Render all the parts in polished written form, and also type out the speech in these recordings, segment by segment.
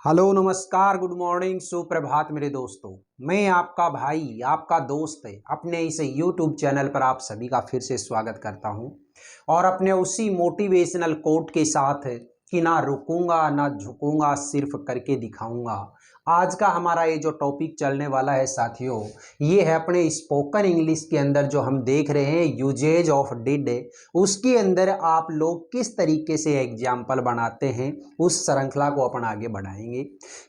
Hello नमस्कार good morning सुप्रभात मेरे दोस्तों। मैं आपका भाई आपका दोस्त अपने इस यूट्यूब चैनल पर आप सभी का फिर से स्वागत करता हूं और अपने उसी मोटिवेशनल कोट के साथ कि ना रुकूंगा ना झुकूंगा सिर्फ करके दिखाऊंगा। आज का हमारा ये जो टॉपिक चलने वाला है साथियों, ये है अपने स्पोकन इंग्लिश के अंदर जो हम देख रहे हैं यूजेज ऑफ डिड, उसके अंदर आप लोग किस तरीके से एग्जाम्पल बनाते हैं उस श्रृंखला को अपन आगे बढ़ाएंगे।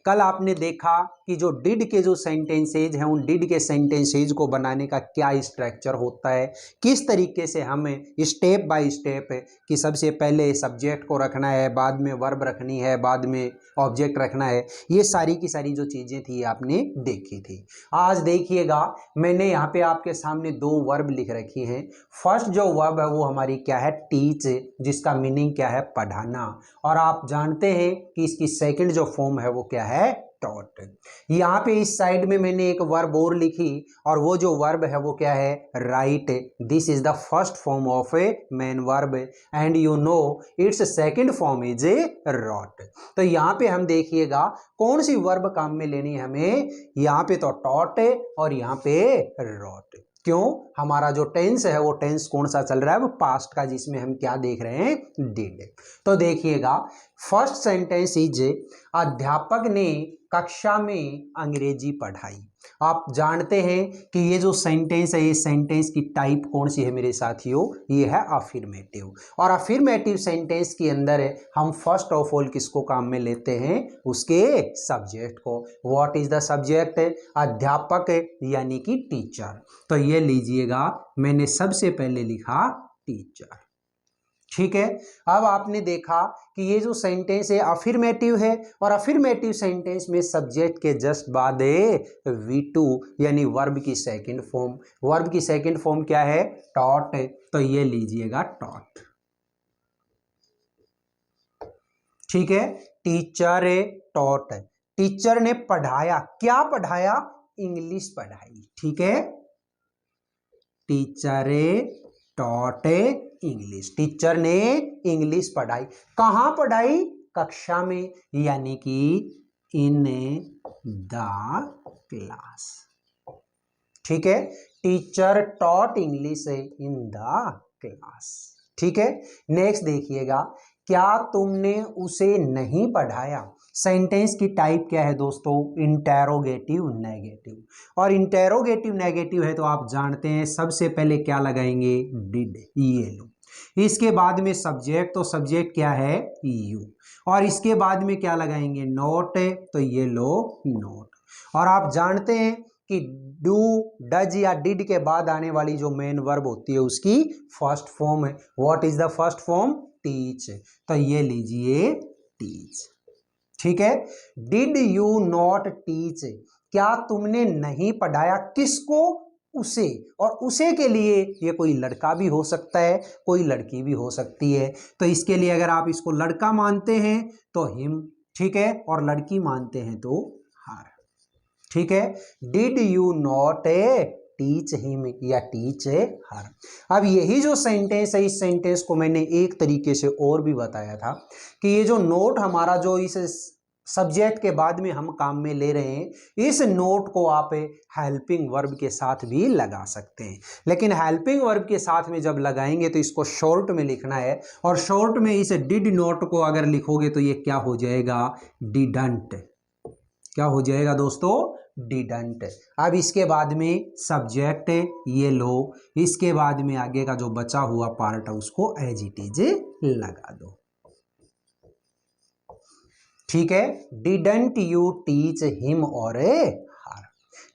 कल आपने देखा कि जो डिड के जो सेंटेंसेज हैं उन डिड के सेंटेंसेज को बनाने का क्या स्ट्रक्चर होता है, किस तरीके से हमें स्टेप बाय स्टेप कि सबसे पहले सब्जेक्ट को रखना है, बाद में वर्ब रखनी है, बाद में ऑब्जेक्ट रखना है, ये सारी की सारी जो चीज़ें थी आपने देखी थी। आज देखिएगा मैंने यहाँ पे आपके सामने दो वर्ब लिख रखी हैं। फर्स्ट जो वर्ब है वो हमारी क्या है, टीच, जिसका मीनिंग क्या है, पढ़ाना। और आप जानते हैं कि इसकी सेकंड जो फॉर्म है वो क्या है, टॉट। यहाँ पे इस साइड में मैंने एक वर्ब और लिखी और वो जो वर्ब है वो क्या है, right. This is the first form of a main verb and you know its second form is a wrote. तो यहाँ पे हम देखिएगा कौन सी वर्ब काम में लेनी है हमें, यहाँ पे तो टॉट है और यहाँ पे रॉट। क्यों, हमारा जो टेंस है वो टेंस कौन सा चल रहा है, वो पास्ट का, जिसमें हम क्या देख रहे हैं, डिड। तो देखिएगा फर्स्ट सेंटेंस इज, अध्यापक ने कक्षा में अंग्रेजी पढ़ाई। आप जानते हैं कि ये जो सेंटेंस है, ये सेंटेंस की टाइप कौन सी है मेरे साथियों, ये है अफर्मेटिव। और अफर्मेटिव सेंटेंस के अंदर हम फर्स्ट ऑफ ऑल किसको काम में लेते हैं, उसके सब्जेक्ट को। व्हाट इज द सब्जेक्ट, अध्यापक यानी कि टीचर। तो ये लीजिएगा मैंने सबसे पहले लिखा टीचर, ठीक है। अब आपने देखा कि ये जो सेंटेंस है अफर्मेटिव है और अफर्मेटिव सेंटेंस में सब्जेक्ट के जस्ट बाद है V2 यानी वर्ब की सेकंड फॉर्म। वर्ब की सेकंड फॉर्म क्या है, टॉट। तो ये लीजिएगा टॉट, ठीक है। टीचर टॉट, टीचर ने पढ़ाया, क्या पढ़ाया, इंग्लिश पढ़ाई, ठीक है। टीचर टॉट इंग्लिश, टीचर ने इंग्लिश पढ़ाई। कहाँ पढ़ाई, कक्षा में, यानी कि इन द क्लास, ठीक है। Teacher taught English in the class, ठीक है। नेक्स्ट देखिएगा, क्या तुमने उसे नहीं पढ़ाया। सेंटेंस की टाइप क्या है दोस्तों, इंटेरोगेटिव नेगेटिव। और इंटेरोगेटिव नेगेटिव है तो आप जानते हैं सबसे पहले क्या लगाएंगे, डिड, ये लो। इसके बाद में सब्जेक्ट, तो सब्जेक्ट क्या है, यू। और इसके बाद में क्या लगाएंगे, नोट, तो ये लो नोट। और आप जानते हैं कि डू, डज या डिड के बाद आने वाली जो मेन वर्ब होती है उसकी फर्स्ट फॉर्म है। What is the first form, teach. तो ये लीजिए टीच, ठीक है। डिड यू नॉट टीच, क्या तुमने नहीं पढ़ाया, किसको, उसे। और उसे के लिए ये कोई लड़का भी हो सकता है, कोई लड़की भी हो सकती है। तो इसके लिए अगर आप इसको लड़का मानते हैं तो हिम, ठीक है, और लड़की मानते हैं तो हर, ठीक है। Did you not teach him या टीच हर। अब यही जो सेंटेंस है, इस सेंटेंस को मैंने एक तरीके से और भी बताया था कि ये जो नोट हमारा जो इस सब्जेक्ट के बाद में हम काम में ले रहे हैं, इस नोट को आप हेल्पिंग वर्ब के साथ भी लगा सकते हैं। लेकिन हेल्पिंग वर्ब के साथ में जब लगाएंगे तो इसको शॉर्ट में लिखना है, और शॉर्ट में इस डिड नोट को अगर लिखोगे तो ये क्या हो जाएगा, डिडंट। क्या हो जाएगा दोस्तों, डिडंट। अब इसके बाद में सब्जेक्ट ये लो, इसके बाद में आगे का जो बचा हुआ पार्ट है उसको एज इट इज लगा दो, ठीक है। डिडंट यू टीच हिम और हर।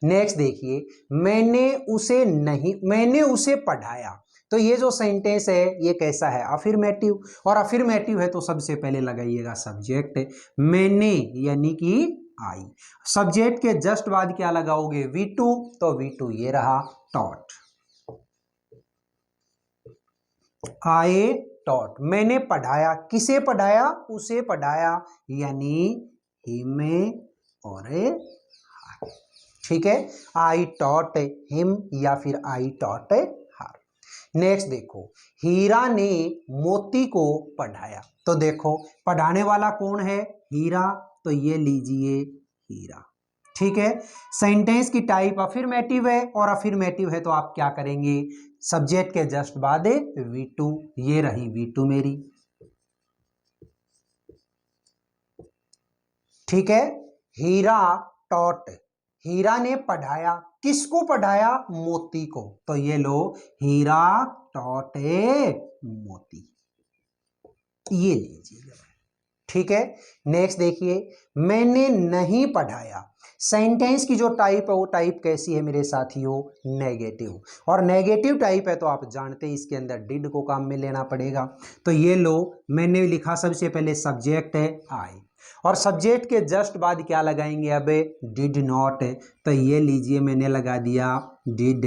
नेक्स्ट देखिए, मैंने उसे पढ़ाया। तो ये जो सेंटेंस है ये कैसा है, अफर्मेटिव। और अफर्मेटिव है तो सबसे पहले लगाइएगा सब्जेक्ट, मैंने यानी कि आई। सब्जेक्ट के जस्ट बाद क्या लगाओगे, V2। तो V2 ये रहा टॉट, आई टॉट। मैंने पढ़ाया, किसे पढ़ाया, उसे पढ़ाया, यानी हिम और हर, ठीक है। आई टॉट हिम या फिर आई टॉट हर। नेक्स्ट देखो, हीरा ने मोती को पढ़ाया। तो देखो पढ़ाने वाला कौन है, हीरा, तो ये लीजिए हीरा। ठीक है, सेंटेंस की टाइप अफर्मेटिव है और अफर्मेटिव है तो आप क्या करेंगे, सब्जेक्ट के जस्ट बाद V2, ये रही V2 मेरी। ठीक है, हीरा टॉट, हीरा ने पढ़ाया, किसको पढ़ाया, मोती को, तो ये लो हीरा टॉट ए मोती, ये लीजिएगा। ठीक है, नेक्स्ट देखिए, मैंने नहीं पढ़ाया। सेंटेंस की जो टाइप है वो टाइप कैसी है मेरे साथियों, नेगेटिव, और नेगेटिव टाइप है तो आप जानते हैं इसके अंदर डिड को काम में लेना पड़ेगा। तो ये लो, मैंने लिखा सबसे पहले सब्जेक्ट है आई, और सब्जेक्ट के जस्ट बाद क्या लगाएंगे, अब डिड नॉट, तो ये लीजिए मैंने लगा दिया did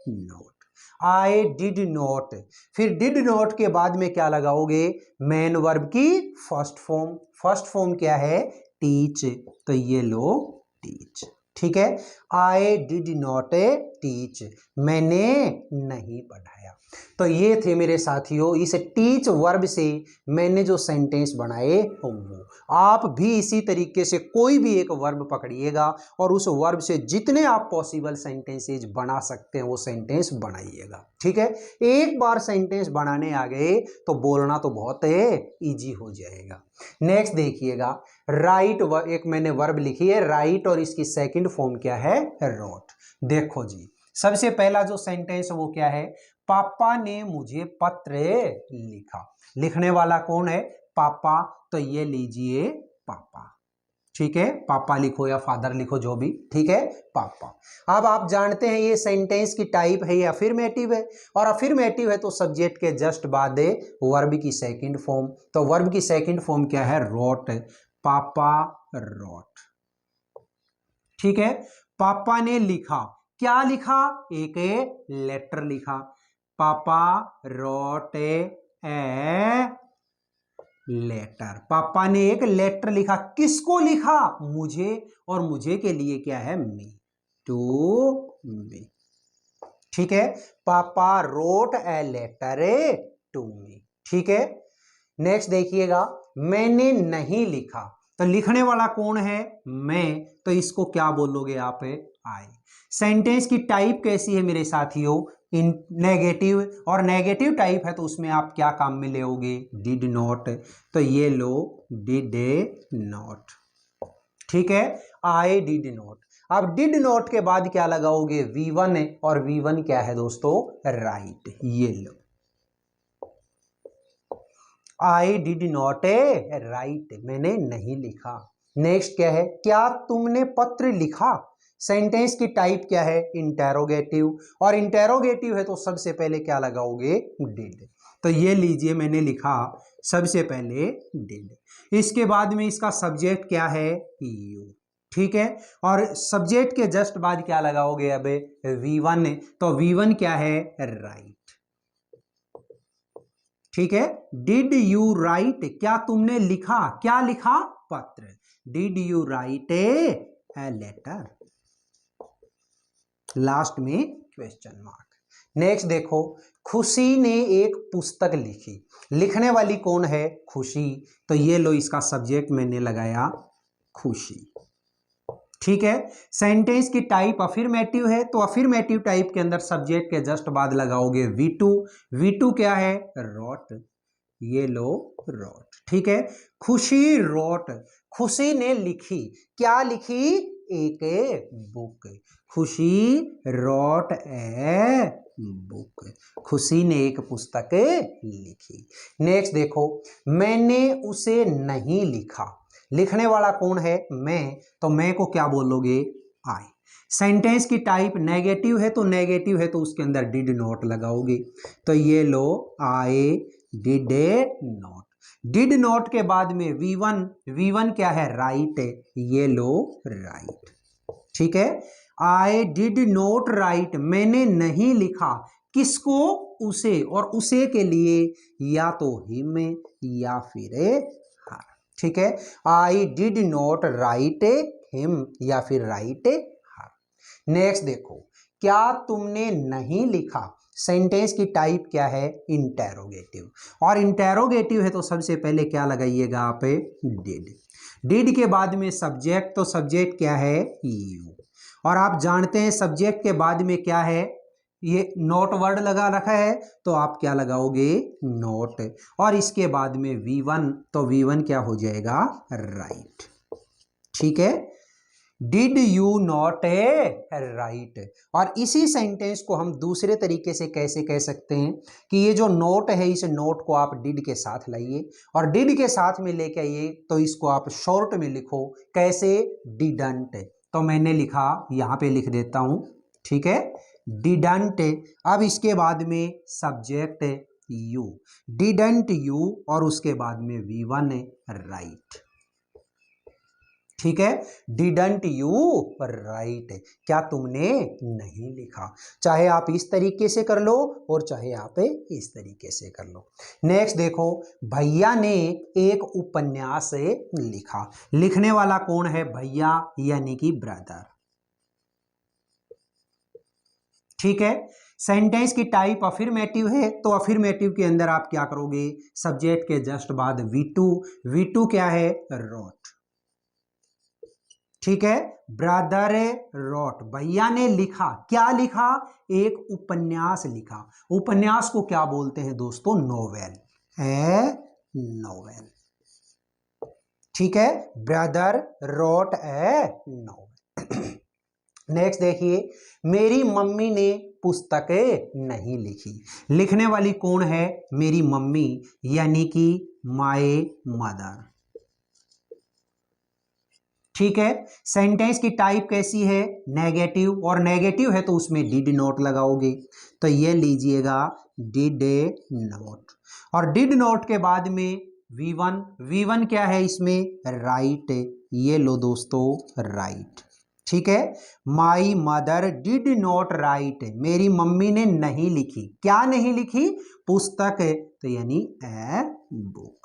not, I did not. फिर डिड नॉट के बाद में क्या लगाओगे, मेन वर्ब की फर्स्ट फॉर्म, फर्स्ट फॉर्म क्या है, टीच, तो ये लो टीच। ठीक है, आई डिड नॉट टीच, मैंने नहीं पढ़ाया। तो ये थे मेरे साथियों इस टीच वर्ब से मैंने जो सेंटेंस बनाए वो। आप भी इसी तरीके से कोई भी एक वर्ब पकड़िएगा और उस वर्ब से जितने आप पॉसिबल सेंटेंसेज बना सकते हैं वो सेंटेंस बनाइएगा। ठीक है, एक बार सेंटेंस बनाने आ गए तो बोलना तो बहुत इजी हो जाएगा। नेक्स्ट देखिएगा, राइट, एक मैंने वर्ब लिखी है राइट और इसकी सेकंड फॉर्म क्या है, रोट। देखो जी, सबसे पहला जो सेंटेंस वो क्या है, पापा ने मुझे पत्र लिखा, लिखने वाला कौन है, पापा, तो ये लीजिए पापा। ठीक है, पापा लिखो या फादर लिखो जो भी, ठीक है, पापा। अब आप जानते हैं ये सेंटेंस की टाइप है, ये अफर्मेटिव है, और अफर्मेटिव है तो सब्जेक्ट के जस्ट बाद वर्ब की सेकंड फॉर्म, तो वर्ब की सेकंड फॉर्म क्या है, रोट, पापा रोट। ठीक है, पापा ने लिखा, क्या लिखा, एक लेटर लिखा, पापा रोट ए लेटर, पापा ने एक लेटर लिखा, किसको लिखा, मुझे, और मुझे के लिए क्या है, मी, टू मी। ठीक है, पापा wrote a letter to me. ठीक है, नेक्स्ट देखिएगा, मैंने नहीं लिखा, तो लिखने वाला कौन है, मैं, तो इसको क्या बोलोगे आप, आई। सेंटेंस की टाइप कैसी है मेरे साथियों, इन नेगेटिव, और नेगेटिव टाइप है तो उसमें आप क्या काम में लेओगे, डिड नॉट, तो ये लो डिड नॉट। ठीक है, आई डिड नॉट। अब डिड नॉट के बाद क्या लगाओगे, V1 है, और V1 क्या है दोस्तों, राइट, ये लो आई डिड नॉट राइट, मैंने नहीं लिखा। नेक्स्ट क्या है, क्या तुमने पत्र लिखा, सेंटेंस की टाइप क्या है, इंटेरोगेटिव, और इंटेरोगेटिव है तो सबसे पहले क्या लगाओगे, डिड, तो ये लीजिए मैंने लिखा सबसे पहले डिड। इसके बाद में इसका सब्जेक्ट क्या है, यू। ठीक है, और सब्जेक्ट के जस्ट बाद क्या लगाओगे, अब V1, तो V1 क्या है, राइट। ठीक है, डिड यू राइट, क्या तुमने लिखा, क्या लिखा, पत्र, did you write a letter, last में क्वेश्चन मार्क। नेक्स्ट देखो, खुशी ने एक पुस्तक लिखी, लिखने वाली कौन है, खुशी, तो ये लो इसका सब्जेक्ट मैंने लगाया खुशी। ठीक है, सेंटेंस की टाइप अफर्मेटिव है तो अफर्मेटिव टाइप के अंदर सब्जेक्ट के जस्ट बाद लगाओगे V2, V2 क्या है, रोट, ये लो रोट। ठीक है, खुशी रोट, खुशी ने लिखी, क्या लिखी, एक बुक, खुशी रोट ए बुक, खुशी ने एक पुस्तक लिखी। नेक्स्ट देखो, मैंने उसे नहीं लिखा, लिखने वाला कौन है, मैं, तो मैं को क्या बोलोगे, आई। सेंटेंस की टाइप नेगेटिव है तो नेगेटिव है तो उसके अंदर डिड नॉट लगाओगे, तो ये लो I did not. Did not के बाद में V1, V1 क्या है, राइट, ये लो राइट। ठीक है, आई डिड नॉट राइट, मैंने नहीं लिखा, किसको, उसे, और उसे के लिए या तो हिम या फिर हर। ठीक है, आई डिड नॉट राइट हिम या फिर राइट हर। नेक्स्ट देखो, क्या तुमने नहीं लिखा, सेंटेंस की टाइप क्या है? इंटेरोगेटिव। और इंटेरोगेटिव है तो सबसे पहले क्या लगाइएगा आप? डिड। डिड के बाद में सब्जेक्ट, तो सब्जेक्ट क्या है? यू। और आप जानते हैं सब्जेक्ट के बाद में क्या है? ये नोट वर्ड लगा रखा है, तो आप क्या लगाओगे? नोट। और इसके बाद में V1, तो V1 क्या हो जाएगा? राइट। ठीक है, डिड यू नॉट राइट। और इसी सेंटेंस को हम दूसरे तरीके से कैसे कह सकते हैं कि ये जो नोट है, इस नोट को आप डिड के साथ लाइए और डिड के साथ में लेके आइए, तो इसको आप शॉर्ट में लिखो। कैसे? डिडंट। तो मैंने लिखा, यहां पे लिख देता हूं, ठीक है, डिडंट। अब इसके बाद में सब्जेक्ट यू, डिडंट यू, और उसके बाद में V1 राइट। ठीक है, डिडंट यू राइट, क्या तुमने नहीं लिखा। चाहे आप इस तरीके से कर लो और चाहे आप इस तरीके से कर लो। नेक्स्ट देखो, भैया ने एक उपन्यास लिखा। लिखने वाला कौन है? भैया, यानी कि ब्रदर। ठीक है, सेंटेंस की टाइप अफर्मेटिव है, तो अफर्मेटिव के अंदर आप क्या करोगे? सब्जेक्ट के जस्ट बाद V2। V2 क्या है? रोट। ठीक है, ब्रदर रोट, भैया ने लिखा। क्या लिखा? एक उपन्यास लिखा। उपन्यास को क्या बोलते हैं दोस्तों? नोवेल। नोवेल। ठीक है, ब्रदर रोट नोवेल। नेक्स्ट देखिए, मेरी मम्मी ने पुस्तकें नहीं लिखी। लिखने वाली कौन है? मेरी मम्मी, यानी कि माय मदर। ठीक है, सेंटेंस की टाइप कैसी है? नेगेटिव। और नेगेटिव है तो उसमें डिड नॉट लगाओगे, तो ये लीजिएगा डिड नॉट। और डिड नॉट के बाद में V1। V1 क्या है इसमें? राइट। ये लो दोस्तों, राइट। ठीक है, my mother did not right, मेरी मम्मी ने नहीं लिखी। क्या नहीं लिखी? पुस्तक, तो यानी ए बुक।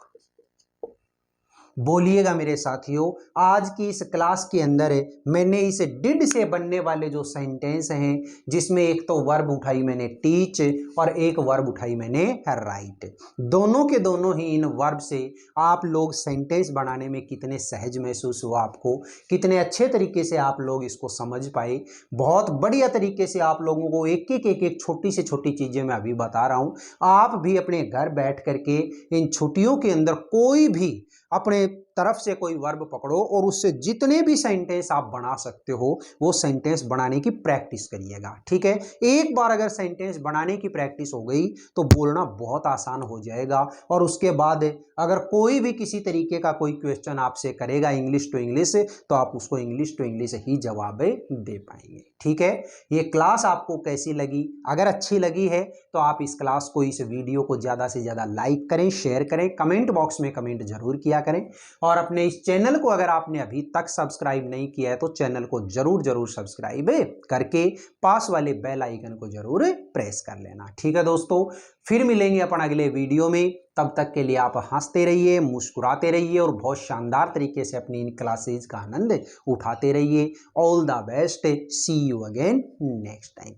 बोलिएगा मेरे साथियों, आज की इस क्लास के अंदर मैंने इस डिड से बनने वाले जो सेंटेंस हैं, जिसमें एक तो वर्ब उठाई मैंने टीच और एक वर्ब उठाई मैंने राइट, दोनों के दोनों ही इन वर्ब से आप लोग सेंटेंस बनाने में कितने सहज महसूस हुआ आपको, कितने अच्छे तरीके से आप लोग इसको समझ पाए। बहुत बढ़िया तरीके से आप लोगों को एक एक छोटी से छोटी चीज़ें मैं अभी बता रहा हूँ। आप भी अपने घर बैठ करके इन छुट्टियों के अंदर कोई भी अपने तरफ से कोई वर्ब पकड़ो और उससे जितने भी सेंटेंस आप बना सकते हो वो सेंटेंस बनाने की प्रैक्टिस करिएगा। ठीक है, एक बार अगर सेंटेंस बनाने की प्रैक्टिस हो गई तो बोलना बहुत आसान हो जाएगा। और उसके बाद अगर कोई भी किसी तरीके का कोई क्वेश्चन आपसे करेगा इंग्लिश टू इंग्लिश, तो आप उसको इंग्लिश टू इंग्लिश ही जवाब दे पाएंगे। ठीक है, ये क्लास आपको कैसी लगी? अगर अच्छी लगी है तो आप इस क्लास को, इस वीडियो को ज़्यादा से ज़्यादा लाइक करें, शेयर करें, कमेंट बॉक्स में कमेंट जरूर किया करें। और अपने इस चैनल को अगर आपने अभी तक सब्सक्राइब नहीं किया है तो चैनल को जरूर सब्सक्राइब करके पास वाले बेल आइकन को जरूर प्रेस कर लेना। ठीक है दोस्तों, फिर मिलेंगे अपन अगले वीडियो में। तब तक के लिए आप हंसते रहिए, मुस्कुराते रहिए और बहुत शानदार तरीके से अपनी इन क्लासेज का आनंद उठाते रहिए। All the best, see you again next time.